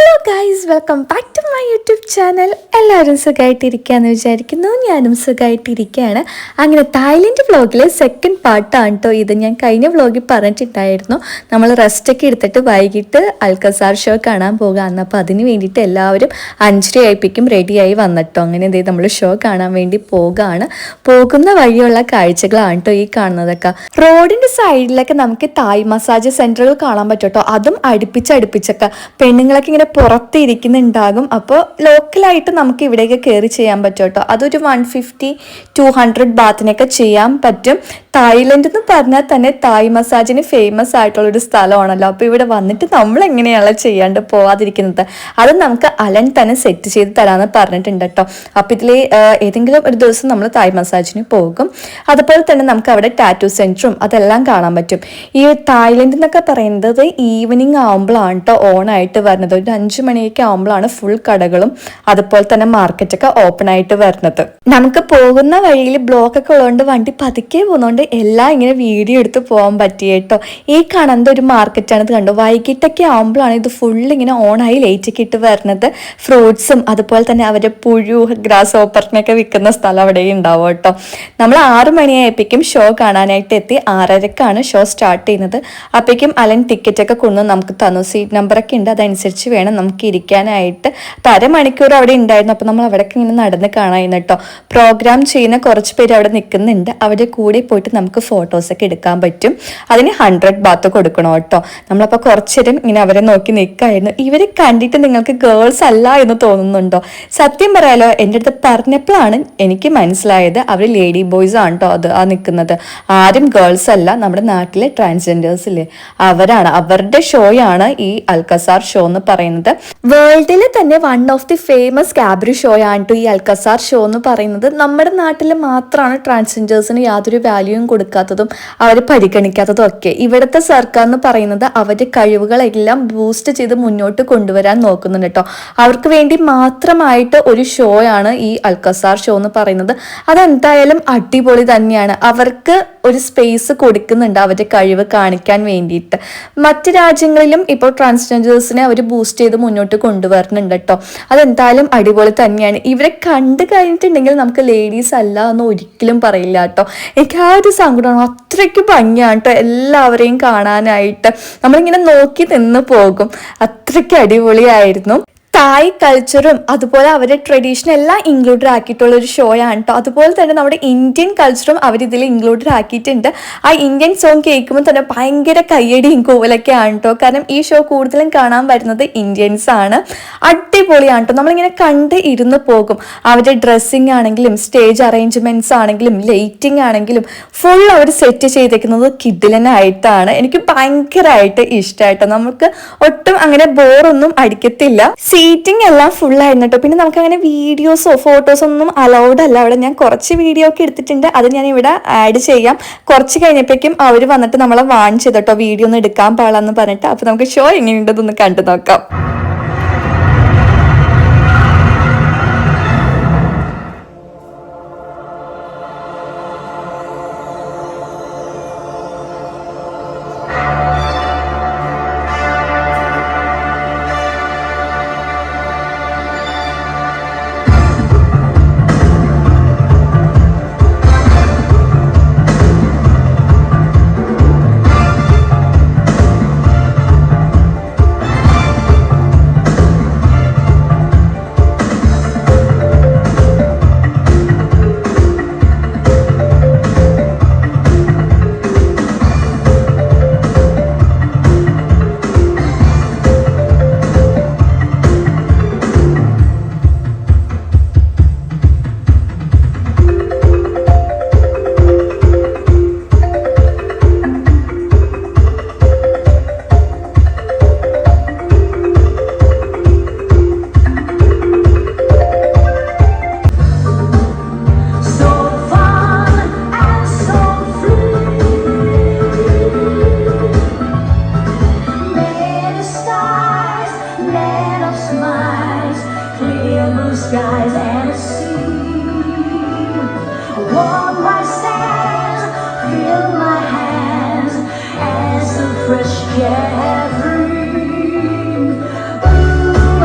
Hello guys, welcome back to my YouTube channel. എല്ലാവരും സുഖമായിട്ടിരിക്കുകയെന്ന് വിചാരിക്കുന്നു. ഞാനും സുഖമായിട്ടിരിക്കുകയാണ്. അങ്ങനെ തായ്ലൻഡ് വ്ളോഗിലെ സെക്കൻഡ് പാർട്ടാണ് കേട്ടോ ഇത്. ഞാൻ കഴിഞ്ഞ വ്ളോഗിൽ പറഞ്ഞിട്ടുണ്ടായിരുന്നു നമ്മൾ റെസ്റ്റൊക്കെ എടുത്തിട്ട് വൈകിട്ട് അൽക്കസാർ ഷോ കാണാൻ പോകാമെന്ന്. അപ്പോൾ അതിന് വേണ്ടിയിട്ട് എല്ലാവരും 5:30 ആയിപ്പിക്കും റെഡിയായി വന്നിട്ടോ. അങ്ങനെ എന്ത് നമ്മൾ ഷോ കാണാൻ വേണ്ടി പോകുന്ന വഴിയുള്ള കാഴ്ചകളാണ് കേട്ടോ ഈ കാണുന്നതൊക്കെ. റോഡിൻ്റെ സൈഡിലൊക്കെ നമുക്ക് തായ് മസാജ് സെൻറ്ററുകൾ കാണാൻ പറ്റും കേട്ടോ. അതും അടുപ്പിച്ചൊക്കെ പെണ്ണുങ്ങളൊക്കെ ഇങ്ങനെ പുറത്തിരിക്കുന്നുണ്ടാകും. അപ്പോൾ ലോക്കലായിട്ട് നമുക്ക് ഇവിടേക്ക് കയറി ചെയ്യാൻ പറ്റും കേട്ടോ. അതൊരു 150-200 ബാത്തിനൊക്കെ ചെയ്യാൻ പറ്റും. തായ്ലൻഡ് എന്ന് പറഞ്ഞാൽ തന്നെ തായ് മസാജിന് ഫേമസ് ആയിട്ടുള്ളൊരു സ്ഥലമാണല്ലോ. അപ്പോൾ ഇവിടെ വന്നിട്ട് നമ്മൾ എങ്ങനെയാണ് ചെയ്യാണ്ട് പോവാതിരിക്കുന്നത്, അത് നമുക്ക് അലൻ തന്നെ സെറ്റ് ചെയ്ത് തരാമെന്ന് പറഞ്ഞിട്ടുണ്ട് കേട്ടോ. അപ്പോൾ ഇതിൽ ഏതെങ്കിലും ഒരു ദിവസം നമ്മൾ തായ് മസാജിന് പോകും. അതുപോലെ തന്നെ നമുക്ക് അവിടെ ടാറ്റു സെൻറ്ററും അതെല്ലാം കാണാൻ പറ്റും. ഈ തായ്ലൻഡ് എന്നൊക്കെ പറയുന്നത് ഈവനിങ് ആകുമ്പോഴാണ് കേട്ടോ ഓണായിട്ട് വരുന്നത്. ഒരു 5 മണിയൊക്കെ ആകുമ്പോഴാണ് ഫുൾ കടകളും അതുപോലെ തന്നെ മാർക്കറ്റൊക്കെ ഓപ്പൺ ആയിട്ട് വരുന്നത്. നമുക്ക് പോകുന്ന വഴിയിൽ ബ്ലോക്ക് ഒക്കെ ഉള്ളതുകൊണ്ട് വണ്ടി പതുക്കെ പോകുന്നതുകൊണ്ട് എല്ലാം ഇങ്ങനെ വീഡിയോ എടുത്ത് പോകാൻ പറ്റി കേട്ടോ. ഈ കാണുന്നത് ഒരു മാർക്കറ്റാണ്. ഇത് കണ്ടോ, വൈകിട്ടൊക്കെ ആകുമ്പോഴാണ് ഇത് ഫുൾ ഇങ്ങനെ ഓണായി ലൈറ്റൊക്കെ ഇട്ട് വരുന്നത്. ഫ്രൂട്ട്സും അതുപോലെ തന്നെ അവരുടെ പുഴു ഗ്രാസ് ഓപ്പറിനൊക്കെ വിൽക്കുന്ന സ്ഥലം അവിടെ ഉണ്ടാവും കേട്ടോ. നമ്മൾ 6 മണിയായപ്പോഴേക്കും ഷോ കാണാനായിട്ട് എത്തി. 6:30ക്കാണ് ഷോ സ്റ്റാർട്ട് ചെയ്യുന്നത്. അപ്പോഴേക്കും അലൻ ടിക്കറ്റൊക്കെ കൊണ്ടു നമുക്ക് തന്നു. സീറ്റ് നമ്പറൊക്കെ ഉണ്ട്, അതനുസരിച്ച് വേണം നമുക്ക് ഇരിക്കാനായിട്ട്. അപ്പോൾ അരമണിക്കൂർ അവിടെ ഉണ്ടായിരുന്നു. അപ്പോൾ നമ്മൾ അവിടേക്ക് ഇങ്ങനെ നടന്ന് കാണാമായിരുന്നു കേട്ടോ. പ്രോഗ്രാം ചെയ്യുന്ന കുറച്ച് പേര് അവിടെ നിൽക്കുന്നുണ്ട്. അവരുടെ കൂടെ പോയിട്ട് നമുക്ക് ഫോട്ടോസൊക്കെ എടുക്കാൻ പറ്റും. അതിന് 100 ബാത്ത് കൊടുക്കണം കേട്ടോ. നമ്മളപ്പോൾ കുറച്ച് നേരം ഇങ്ങനെ അവരെ നോക്കി നിൽക്കായിരുന്നു. ഇവരെ കണ്ടിട്ട് നിങ്ങൾക്ക് ഗേൾസ് അല്ല എന്ന് തോന്നുന്നുണ്ടോ? സത്യം പറയാലോ, എൻ്റെ അടുത്ത് പറഞ്ഞപ്പോഴാണ് എനിക്ക് മനസ്സിലായത് അവർ ലേഡി ബോയ്സ് ആണ് കേട്ടോ ആ നിൽക്കുന്നത്. ആരും ഗേൾസ് അല്ല. നമ്മുടെ നാട്ടിലെ ട്രാൻസ്ജെൻഡേഴ്സ് ഇല്ലേ, അവരാണ്. അവരുടെ ഷോയാണ് ഈ അൽക്കസാർ ഷോ എന്ന് പറയുന്നത്. വേൾഡിലെ തന്നെ one of the famous cabaret show ആണ് ഈ അൽക്കസാർ ഷോ എന്ന് പറയുന്നത്. നമ്മുടെ നാട്ടിൽ മാത്രമാണ് ട്രാൻസ്ജെൻഡേഴ്സിന് യാതൊരു വാല്യൂയും കൊടുക്കാത്തതും അവർ പരിഗണിക്കാത്തതും ഒക്കെ. ഇവിടുത്തെ സർക്കാർ എന്ന് പറയുന്നത് അവരുടെ കഴിവുകളെല്ലാം ബൂസ്റ്റ് ചെയ്ത് മുന്നോട്ട് കൊണ്ടുവരാൻ നോക്കുന്നുണ്ട് കേട്ടോ. അവർക്ക് വേണ്ടി മാത്രമായിട്ട് ഒരു ഷോ ആണ് ഈ അൽക്കസാർ ഷോ എന്ന് പറയുന്നത്. അതെന്തായാലും അടിപൊളി തന്നെയാണ്. അവർക്ക് ഒരു സ്പേസ് കൊടുക്കുന്നുണ്ട് അവരുടെ കഴിവ് കാണിക്കാൻ വേണ്ടിയിട്ട്. മറ്റ് രാജ്യങ്ങളിലും ഇപ്പോൾ ട്രാൻസ്ജെൻഡേഴ്സിനെ അവർ ബൂസ്റ്റ് ചെയ്ത് മുന്നോട്ട് കൊണ്ടുവരുന്നുണ്ട് കേട്ടോ. അതെന്തായാലും അടിപൊളി തന്നെയാണ്. ഇവരെ കണ്ടു കഴിഞ്ഞിട്ടുണ്ടെങ്കിൽ നമുക്ക് ലേഡീസ് അല്ല എന്ന് ഒരിക്കലും പറയില്ല കേട്ടോ. എനിക്ക് ആ ഒരു സങ്കടമാണ്. അത്രയ്ക്ക് ഭംഗിയാണ് കേട്ടോ എല്ലാവരെയും കാണാനായിട്ട്. നമ്മളിങ്ങനെ നോക്കി നിന്ന് പോകും. അത്രയ്ക്ക് അടിപൊളിയായിരുന്നു. തായ് കൾച്ചറും അതുപോലെ അവരുടെ ട്രഡീഷനും എല്ലാം ഇൻക്ലൂഡഡ് ആക്കിയിട്ടുള്ള ഒരു ഷോ ആണ് കേട്ടോ. അതുപോലെ തന്നെ നമ്മുടെ ഇന്ത്യൻ കൾച്ചറും അവരിതിൽ ഇൻക്ലൂഡഡ് ആക്കിയിട്ടുണ്ട്. ആ ഇന്ത്യൻ സോങ് കേൾക്കുമ്പോൾ തന്നെ ഭയങ്കര കയ്യടിയും കൂവലൊക്കെ ആണ് കേട്ടോ. കാരണം ഈ ഷോ കൂടുതലും കാണാൻ വരുന്നത് ഇന്ത്യൻസ് ആണ്. അടിപൊളിയാണ് കേട്ടോ. നമ്മളിങ്ങനെ കണ്ട് ഇരുന്ന് പോകും. അവരുടെ ഡ്രസ്സിങ് ആണെങ്കിലും സ്റ്റേജ് അറേഞ്ച്മെന്റ്സ് ആണെങ്കിലും ലൈറ്റിംഗ് ആണെങ്കിലും ഫുൾ അവർ സെറ്റ് ചെയ്തേക്കുന്നത് കിടിലനായിട്ടാണ്. എനിക്ക് ഭയങ്കരമായിട്ട് ഇഷ്ടമായിട്ടോ. നമുക്ക് ഒട്ടും അങ്ങനെ ബോറൊന്നും അടിക്കത്തില്ല. സീറ്റിംഗ് എല്ലാം ഫുൾ ആയിരുന്നു കേട്ടോ. പിന്നെ നമുക്ക് അങ്ങനെ വീഡിയോസോ ഫോട്ടോസോ ഒന്നും അലൗഡ് അല്ല അവിടെ. ഞാൻ കുറച്ച് വീഡിയോ ഒക്കെ എടുത്തിട്ടുണ്ട്, അത് ഞാൻ ഇവിടെ ആഡ് ചെയ്യാം. കുറച്ച് കഴിഞ്ഞപ്പോഴേക്കും അവർ വന്നിട്ട് നമ്മളെ വാൺ ചെയ്തോട്ടോ വീഡിയോ ഒന്നും എടുക്കാൻ പാടില്ലെന്ന് പറഞ്ഞിട്ട്. അപ്പോൾ നമുക്ക് ഷോ എങ്ങനെയുണ്ടെന്നൊന്ന് കണ്ടു നോക്കാം. Skies and a sea. Warm my sands, feel my hands as the fresh carefree. Ooh.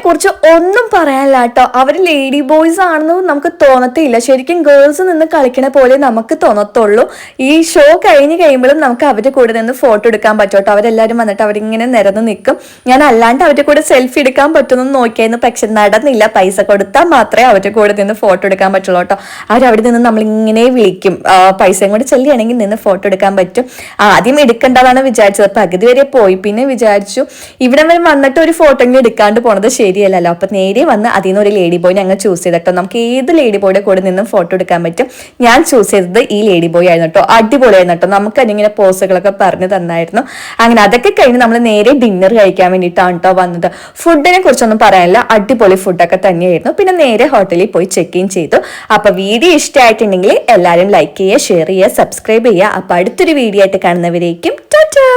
കുറിച്ച് ഒന്നും പറയാനില്ല കേട്ടോ. അവർ ലേഡി ബോയ്സ് ആണെന്ന് നമുക്ക് തോന്നത്തില്ല. ശരിക്കും ഗേൾസ് നിന്ന് കളിക്കണ പോലെ നമുക്ക് തോന്നത്തുള്ളൂ. ഈ ഷോ കഴിഞ്ഞ് കഴിയുമ്പോഴും നമുക്ക് അവരുടെ കൂടെ നിന്ന് ഫോട്ടോ എടുക്കാൻ പറ്റും കേട്ടോ. അവരെല്ലാവരും വന്നിട്ട് അവരിങ്ങനെ നിരന്ന് നിൽക്കും. ഞാൻ അല്ലാണ്ട് അവരുടെ കൂടെ സെൽഫി എടുക്കാൻ പറ്റുമെന്ന് നോക്കിയായിരുന്നു, പക്ഷെ നടന്നില്ല. പൈസ കൊടുത്താൽ മാത്രമേ അവരുടെ കൂടെ നിന്ന് ഫോട്ടോ എടുക്കാൻ പറ്റുള്ളൂ കേട്ടോ. അവരവിടെ നിന്ന് നമ്മളിങ്ങനെ വിളിക്കും, പൈസയും കൂടെ ചെല്ലുകയാണെങ്കിൽ നിന്ന് ഫോട്ടോ എടുക്കാൻ പറ്റും. ആദ്യം എടുക്കേണ്ടതാണ് വിചാരിച്ചത്, പകുതി വരെ പോയി. പിന്നെ വിചാരിച്ചു ഇവിടെ വരെ വന്നിട്ട് ഒരു ഫോട്ടോ ഇങ്ങനെ എടുക്കാണ്ട് പോണത് ശരിയല്ലല്ലോ. അപ്പൊ നേരെ വന്ന് അതിൽ നിന്ന് ഒരു ലേഡി ബോയ് ഞങ്ങൾ ചൂസ് ചെയ്തിട്ടോ. നമുക്ക് ഏത് ലേഡി ബോയുടെ കൂടെ നിന്നും ഫോട്ടോ എടുക്കാൻ പറ്റും. ഞാൻ ചൂസ് ചെയ്തത് ഈ ലേഡി ബോയ് ആയിരുന്നു കേട്ടോ. അടിപൊളിയായിരുന്നു കേട്ടോ. നമുക്ക് അതിങ്ങനെ പോസുകളൊക്കെ പറഞ്ഞു തന്നായിരുന്നു. അങ്ങനെ അതൊക്കെ കഴിഞ്ഞ് നമ്മൾ നേരെ ഡിന്നർ കഴിക്കാൻ വേണ്ടിയിട്ടാണ് കേട്ടോ വന്നത്. ഫുഡിനെ കുറിച്ചൊന്നും പറയാനില്ല, അടിപൊളി ഫുഡൊക്കെ തന്നെയായിരുന്നു. പിന്നെ നേരെ ഹോട്ടലിൽ പോയി ചെക്ക് ഇൻ ചെയ്തു. അപ്പൊ വീഡിയോ ഇഷ്ടമായിട്ടുണ്ടെങ്കിൽ എല്ലാവരും ലൈക്ക് ചെയ്യുക, ഷെയർ ചെയ്യുക, സബ്സ്ക്രൈബ് ചെയ്യുക. അപ്പൊ അടുത്തൊരു വീഡിയോ ആയിട്ട് കാണുന്നവരേക്കും ടാറ്റാ.